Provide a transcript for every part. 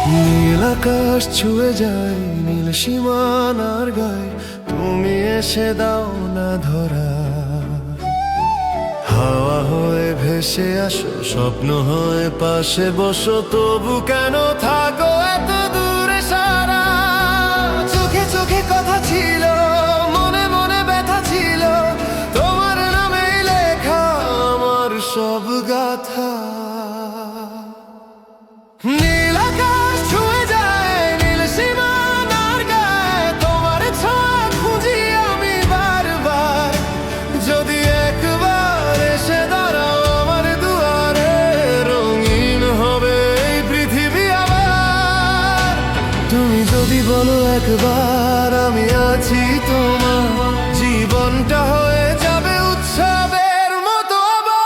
নীল আকাশ ছুঁয়ে যায় নীল সীমানার গায়ে, তুমি এসে দাও না ধরা। হাওয়া হয়ে ভেসে আসো, স্বপ্ন হয়ে পাশে বসো, তবু কেন থাকো এত দূরে সারা। চোখে চোখে কথা ছিল, মনে মনে ব্যথা ছিল, তোমার নামেই লেখা আমার সব গাথা। নীল আকাশ ছুঁয়ে যায় নীল সীমানার গায়ে, তোমার ছোঁয়া খুঁজি আমি বারবার। যদি একবার এসে দাঁড়াও আমার দুয়ারে, রঙিন হবে এই পৃথিবী আবার। তুমি যদি বলো একবার আমি আছি তোমার, জীবনটা হয়ে যাবে উৎসবের মতো আবার।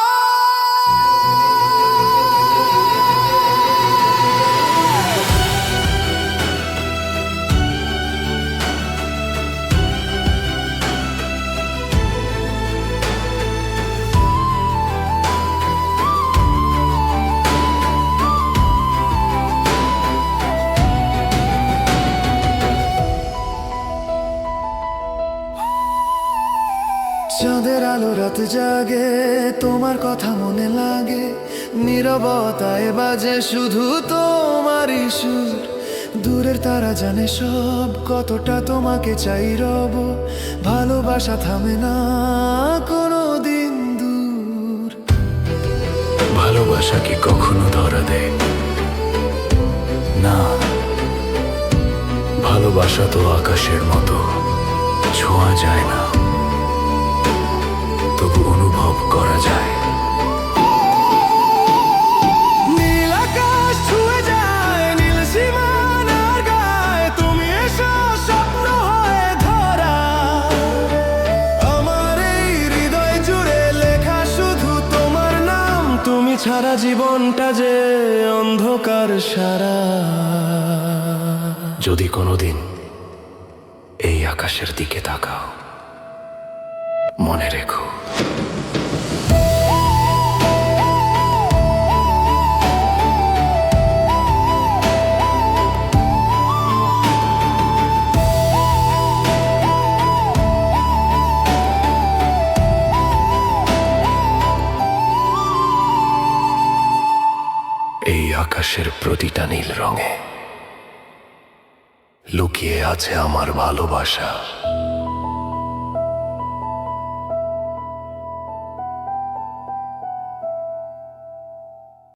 চাঁদের আলো রাত জাগে, তোমার কথা মনে লাগে, নীরবতায় বাজে শুধু তোমারই সুর। দূরের তারা জানে সব, কতটা তোমাকে চাই রব। ভালোবাসা থামে না কোনো দিন দূর। ভালোবাসা কি কখনো ধরা দেয় না? ভালোবাসা তো আকাশের মতো, ছোঁয়া যায় না, তবু অনুভব করা যায়। নীল আকাশ ছুঁয়ে যায় নীল সীমানার গায়ে, তুমি এসো স্বপ্ন হয়ে ধরা। আমার এই হৃদয় জুড়ে লেখা শুধু তোমার নাম, তুমি ছাড়া জীবনটা যে অন্ধকার সারা। যদি কোনোদিন এই আকাশের দিকে তাকাও, মনে রেখো এই আকাশের প্রতিটা নীল রঙে লুকিয়ে আছে আমার ভালোবাসা।